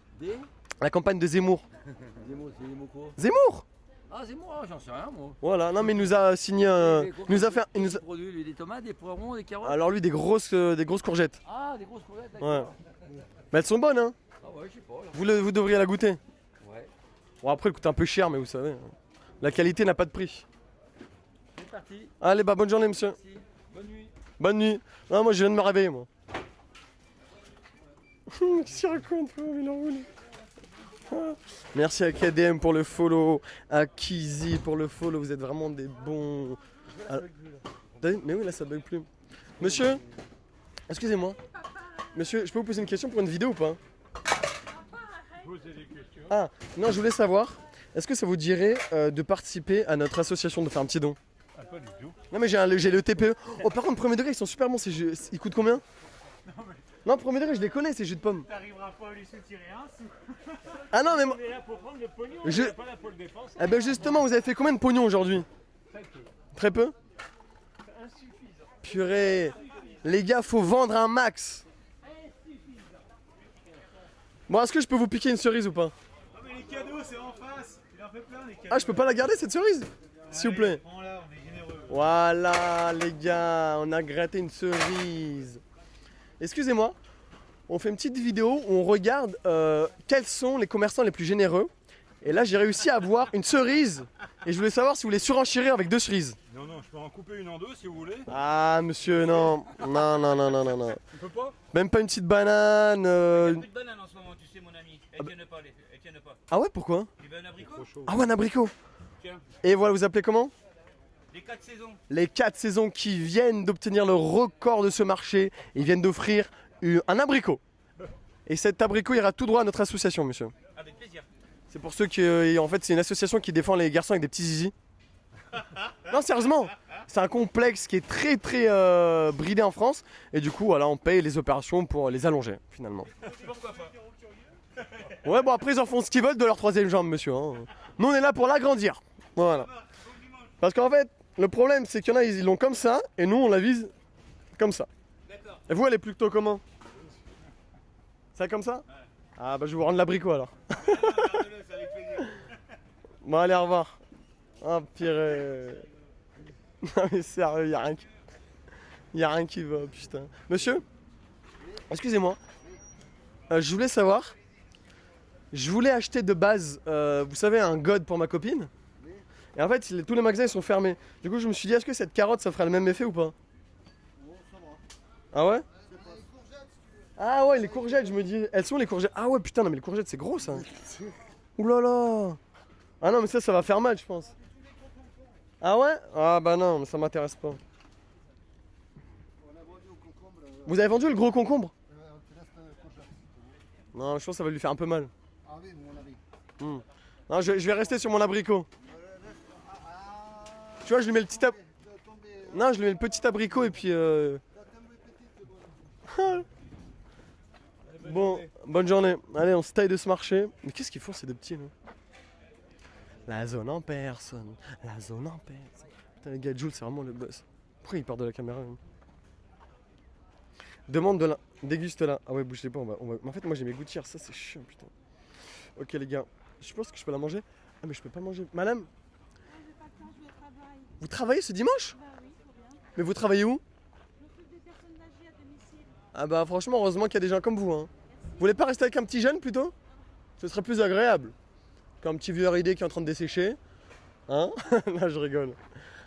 La campagne de Zemmour. Zemmour, c'est Zemmour quoi? Zemmour! Ah, Zemmour, j'en sais rien moi. Voilà, non mais il nous a signé un... Il nous a fait... il nous a- produit lui, des tomates, des poivrons, des carottes. Alors lui, des grosses courgettes. Ah, des grosses courgettes, Ouais. d'accord. Mais elles sont bonnes, hein. Ah ouais, je sais pas. là. Vous devriez la goûter. Ouais. Bon, après, elle coûte un peu cher, mais vous savez. La qualité n'a pas de prix. C'est parti. Allez, bah bonne journée, monsieur. Merci. Bonne nuit. Bonne nuit. Non, moi, je viens de me réveiller, moi. Qu'est-ce qu'il raconte, frère? Il est enroulé. Merci à KDM pour le follow, à Kizi pour le follow, vous êtes vraiment des bons. Ah, mais oui, là ça bug plus. Monsieur, Excusez-moi. Monsieur, je peux vous poser une question pour une vidéo ou pas? Posez des questions. Ah, non, je voulais savoir, est-ce que ça vous dirait de participer à notre association, de faire un petit don? Ah, pas du tout. Non mais j'ai le TPE. Oh par contre, premier degré, ils sont super bons, ils coûtent combien? Non, premier degré, je les connais, ces jus de pommes. T'arriveras pas à lui soutirer un sou. Ah non mais moi... On est là pour prendre le pognon, Je- on est pas là pour le dépenser. Eh ben justement, vous avez fait combien de pognon aujourd'hui? Très peu. Très peu? Insuffisant. Purée. Les gars, faut vendre un max. Bon, est-ce que je peux vous piquer une cerise ou pas? Ah mais les cadeaux c'est en face. Il en fait plein les cadeaux. Ah, je peux pas la garder cette cerise? S'il vous plaît. Prends-la, on est généreux. Voilà les gars, on a gratté une cerise. Excusez-moi, on fait une petite vidéo où on regarde quels sont les commerçants les plus généreux. Et là j'ai réussi à avoir une cerise. Et je voulais savoir si vous voulez surenchérir avec 2 cerises. Non, non, je peux en couper une en deux si vous voulez. Ah monsieur, non. Non, non, non, non, non, non. On peut pas? Même pas une petite banane. Il n'y a plus de banane en ce moment, tu sais, mon ami. Elles tiennent pas, elles tiennent pas. Ah ouais, pourquoi? Tu veux un abricot? Trop chaud. Ah ouais, un abricot. Tiens, Et voilà, vous appelez comment? les 4 saisons. Les 4 saisons qui viennent d'obtenir le record de ce marché. Ils viennent d'offrir un abricot. Et cet abricot ira tout droit à notre association, monsieur. Avec plaisir. C'est pour ceux qui, en fait, c'est une association qui défend les garçons avec des petits zizi. Non, sérieusement, c'est un complexe qui est très bridé en France. Et du coup, voilà, on paye les opérations pour les allonger, finalement. Pourquoi pas? Ouais, bon, après, ils en font ce qu'ils veulent de leur 3e jambe, monsieur. Hein. Nous, on est là pour l'agrandir. Voilà. Parce qu'en fait, le problème, c'est qu'il y en a, ils l'ont comme ça. Et nous, on la vise comme ça. D'accord. Et vous, elle est plutôt comment? Ça comme ça? Ah, bah, je vais vous rendre l'abricot alors. Garde-le, c'est avec plaisir. Bon, allez, au revoir. Oh, pire. Non, mais sérieux, y'a rien qui va, putain. Monsieur? Excusez-moi. Je voulais savoir. Je voulais acheter de base, vous savez, un God pour ma copine. Et en fait, tous les magasins ils sont fermés. Du coup, je me suis dit, est-ce que cette carotte ça ferait le même effet ou pas? Ah ouais? Ah ouais, les courgettes, je me dis. Elles sont les courgettes. Ah ouais, putain, non, mais les courgettes, c'est gros ça. Ouh là là. Ah non, mais ça va faire mal, je pense. Ah ouais? Ah bah non, mais ça m'intéresse pas. Vous avez vendu le gros concombre? Non, je pense que ça va lui faire un peu mal. Ah oui, mon ami. Non, je vais rester sur mon abricot. Tu vois, je lui mets le petit Non, je lui mets le petit abricot et puis. Bon, bonne journée. Allez, on se taille de ce marché. Mais qu'est-ce qu'ils font ces deux petits là? La zone en personne. La zone en personne. Putain, les gars, Jules, c'est vraiment le boss. Pourquoi il part de la caméra hein? Demande de la. Déguste là. Ah ouais, bougez pas. En fait, moi j'ai mes gouttières. Ça, c'est chiant, putain. Ok, les gars. Je pense que je peux la manger. Ah, mais je peux pas manger. Madame, J'ai pas le temps, je vais au travail. vous travaillez ce dimanche? Bah oui, trop bien. Mais vous travaillez où? Je m'occupe des personnes âgées à domicile. Ah bah franchement, heureusement qu'il y a des gens comme vous. Hein. Vous voulez pas rester avec un petit jeune plutôt? Ce serait plus agréable. Qu'un petit vieux RID qui est en train de dessécher. Hein? Là, je rigole.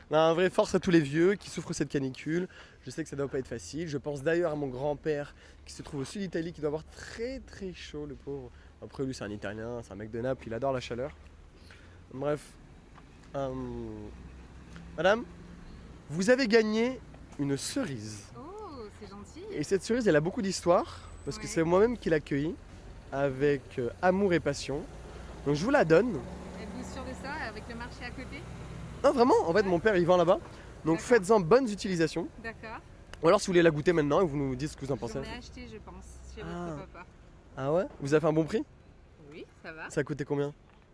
Non, en vrai, force à tous les vieux qui souffrent cette canicule. Je sais que ça doit pas être facile. Je pense d'ailleurs à mon grand-père qui se trouve au sud d'Italie, qui doit avoir très chaud, le pauvre. Après, lui, c'est un Italien, c'est un mec de Naples, il adore la chaleur. Bref. Madame, vous avez gagné une cerise. Oh, c'est gentil. Et cette cerise, elle a beaucoup d'histoire, parce que Ouais. c'est moi-même qui l'ai accueillie, avec amour et passion. Donc je vous la donne. Êtes-vous sûr de ça, avec le marché à côté? Non, vraiment, en fait, mon père, il vend là-bas. Donc D'accord. faites-en bonnes utilisations. D'accord. Ou alors, si vous voulez la goûter maintenant, et vous nous dites ce que vous en pensez. J'en ai acheté, je pense, chez Ah. votre papa. Ah ouais? Vous avez fait un bon prix? Oui, ça va. Ça a coûté combien?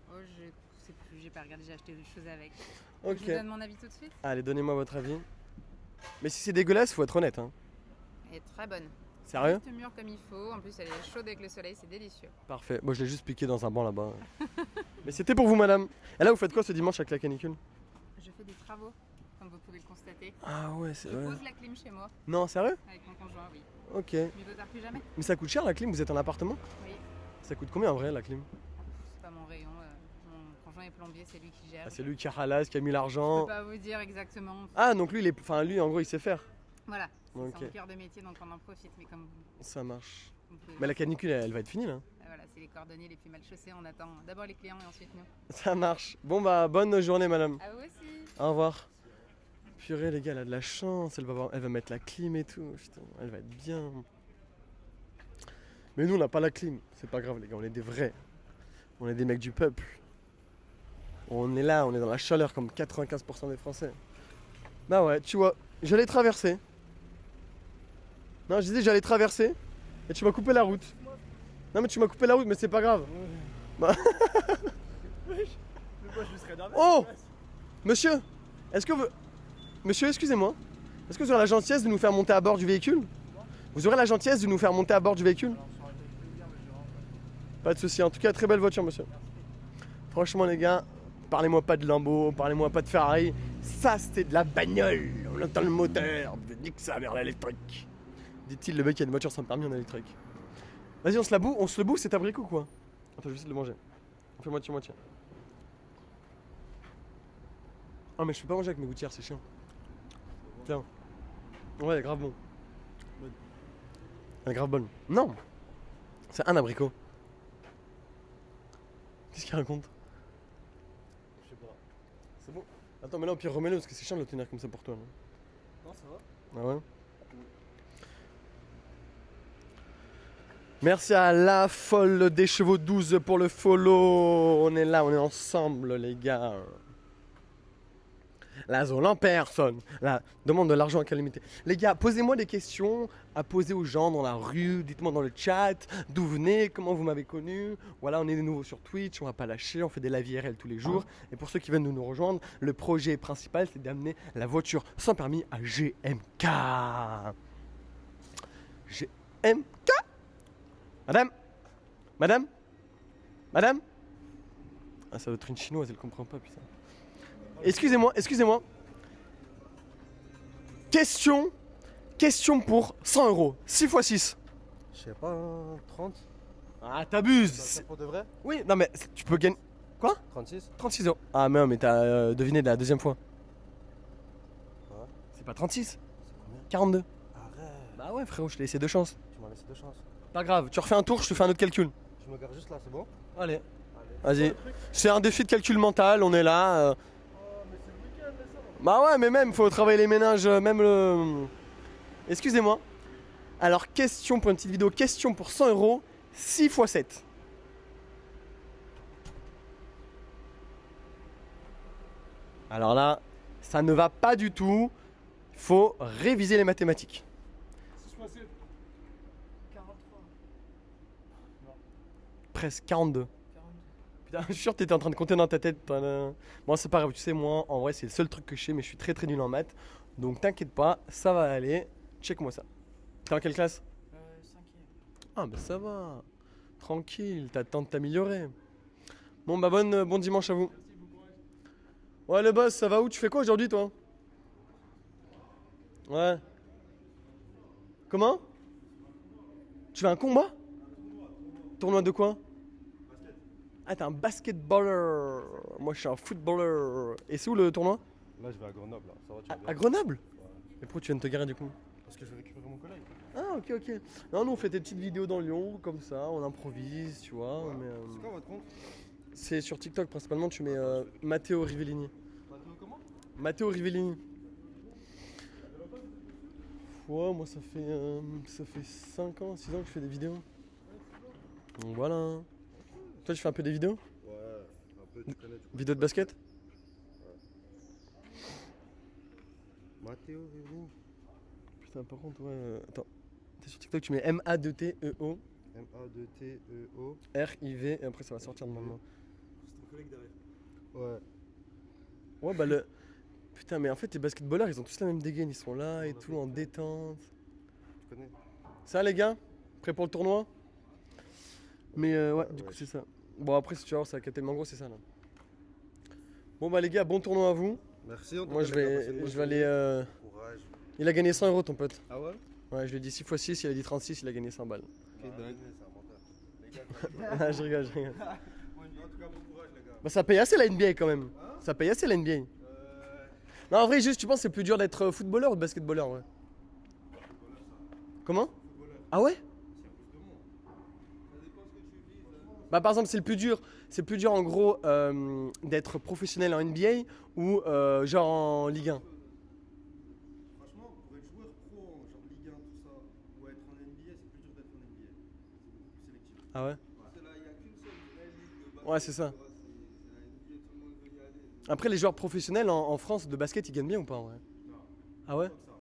Oh, je sais plus, j'ai pas regardé, j'ai acheté d'autres choses avec. Ok. Je vous donne mon avis tout de suite. Allez, donnez-moi votre avis. Mais si c'est dégueulasse, faut être honnête. Hein. Elle est très bonne. Sérieux? Juste mûre comme il faut. En plus, elle est chaude avec le soleil, c'est délicieux. Parfait. Moi, je l'ai juste piqué dans un banc là-bas. Mais c'était pour vous, madame. Et là, vous faites quoi ce dimanche avec la canicule? Je fais des travaux, comme vous pouvez le constater. Ah ouais, c'est Je vrai. pose la clim chez moi, Non, sérieux? avec mon conjoint, oui. Ok. Mieux vaut tard que jamais. Mais ça coûte cher la clim? Vous êtes en appartement? Oui. Ça coûte combien en vrai la clim? C'est pas mon rayon. Mon conjoint est plombier, c'est lui qui gère. Ah, c'est lui qui a ralasse, qui a mis Je l'argent. peux pas vous dire exactement. Ah, donc lui, lui, en gros, il sait faire. Voilà. C'est Ok. son cœur de métier, donc on en profite. Mais comme Ça marche. vous pouvez Mais la canicule, elle va être finie là. Voilà, c'est les cordonniers les plus mal chaussés. On attend d'abord les clients et ensuite nous. Ça marche. Bon bah, bonne journée, madame. À vous aussi. Au revoir. purée, les gars, elle a de la chance. Elle va mettre la clim et tout. Putain, elle va être bien. Mais nous, on n'a pas la clim. C'est pas grave, les gars, on est des vrais. On est des mecs du peuple. On est là, on est dans la chaleur comme 95% des Français. Bah ouais, tu vois, j'allais traverser. Non, je disais j'allais traverser. Et tu m'as coupé la route. Non, mais tu m'as coupé la route, mais c'est pas grave. Bah. Oh! Monsieur! Est-ce que vous... Monsieur, excusez-moi. Est-ce que vous aurez la gentillesse de nous faire monter à bord du véhicule? Vous aurez la gentillesse de nous faire monter à bord du véhicule? Pas de souci. En tout cas, très belle voiture, monsieur. Franchement, les gars, parlez-moi pas de Lambo, parlez-moi pas de Ferrari. Ça, c'était de la bagnole. On entend le moteur. Nique sa mère l'électrique. Dit-il, le mec qui a une voiture sans permis en électrique. Vas-y, on se le bouffe cet abricot ou quoi? Attends, je vais essayer de le manger. On fait moitié-moitié. Ah, mais je peux pas manger avec mes gouttières, c'est chiant. Tiens. Ouais, grave bon. Elle est grave bonne. Non! C'est un abricot. Qu'est-ce qu'il raconte? Je sais pas. C'est bon. Attends, mais là au pire remets-le parce que c'est chiant de le tenir comme ça pour toi. Non, ça va. Ah ouais? Merci à la folle des chevaux 12 pour le follow. On est là, on est ensemble les gars. La zone en personne. La demande de l'argent à calamité. Les gars, posez-moi des questions à poser aux gens dans la rue. Dites-moi dans le chat d'où vous venez, comment vous m'avez connu. Voilà, on est de nouveau sur Twitch, on va pas lâcher, on fait des live IRL tous les jours. Et pour ceux qui viennent de nous rejoindre, le projet principal c'est d'amener la voiture sans permis à GMK. GMK. Madame? Madame? Madame? Ah, ça doit être une chinoise, elle comprend pas, putain. Excusez-moi, excusez-moi. Question pour 100 €. 6 x 6. Je sais pas, 30. Ah, t'abuses. C'est pour de vrai? Oui, non mais tu peux gagner... Quoi? 36. 36 €. Ah mais non, mais t'as deviné de la deuxième fois. Ouais. C'est pas 36, C'est combien? 42. Arrête. Bah ouais frérot, je t'ai laissé 2 chances. Tu m'as laissé 2 chances. Pas grave, tu refais un tour, je te fais un autre calcul. Je me garde juste là, c'est bon? Allez. Vas-y. C'est un défi de calcul mental, on est là. Bah ouais, mais même, faut travailler les méninges, même le... Excusez-moi. Alors, question pour une petite vidéo, question pour 100 €, 6 x 7. Alors là, ça ne va pas du tout. Il faut réviser les mathématiques. 6 x 7. 43. Presque 42. 42. Putain, je suis sûr que t'étais en train de compter dans ta tête. Moi, c'est pas grave, tu sais, moi, en vrai, c'est le seul truc que je sais, mais je suis très nul en maths. Donc, t'inquiète pas, ça va aller. Check-moi ça. T'es en quelle classe? 5e. Ah, bah ça va. Tranquille, t'as le temps de t'améliorer. Bon, bah, bon dimanche à vous. Ouais, le boss, ça va où? Tu fais quoi aujourd'hui, toi? Ouais. Comment? Tu fais un combat? Tournoi de quoi? Ah, t'es un basketballer. Moi, je suis un footballer. Et c'est où le tournoi? Là, je vais à Grenoble. Là. Ça va, tu vas bien? À Grenoble? Ouais. Et pourquoi tu viens de te garer du coup? Parce que je vais récupérer mon collègue. Ah, ok. Non, nous, on fait des petites vidéos dans Lyon, comme ça, on improvise, tu vois. Ouais. Mais, C'est quoi votre compte? c'est sur TikTok principalement, tu mets Matteo Rivellini. Matteo comment? Matteo Rivellini. Ouais, moi, ça fait 5 ans, 6 ans que je fais des vidéos. Donc voilà. Toi, tu fais un peu des vidéos? Ouais, un peu, tu connais. Vidéos de basket? Matteo Rivellini. Putain, par contre, ouais. Attends. T'es sur TikTok, tu mets M-A-2-T-E-O. M-A-2-T-E-O. R-I-V, et après, ça va sortir normalement. C'est ton collègue derrière. Ouais. Ouais, bah le. Putain, mais en fait, les basketballeurs, ils ont tous la même dégaine. Ils sont là et tout, en détente. Tu connais? Ça, les gars? Prêts pour le tournoi? Mais ouais, du coup, Ouais. c'est ça. Bon, après, si tu vas voir, c'est à Catel Mangro, c'est ça là. Bon, bah, les gars, bon tournoi à vous. Merci. En tout Moi, cas, je les gars, passez une vais bonne aller. journée. Courage. Il a gagné 100 € ton pote. Ah ouais? Ouais, je lui ai dit 6 x 6, il a dit 36, il a gagné 100 balles. Ok, dingue. C'est un menteur. Les gars, Ah, je rigole. en tout cas, bon courage, les gars. Bah, ça paye assez la NBA quand même. Ça paye assez la NBA. Non, en vrai, juste, tu penses que c'est plus dur d'être footballeur ou de basketballeur, ouais? Comment? Ah ouais? Bah, par exemple, c'est plus dur en gros d'être professionnel en NBA ou genre en Ligue 1. Ah ouais? Parce que là, il n'y a qu'une seule vraie ligue de basket. Ouais, c'est ça. tu vois, c'est la NBA, tout le monde veut y aller. Après, les joueurs professionnels en France de basket, ils gagnent bien ou pas en vrai? Non. Ah ouais? Comme ça.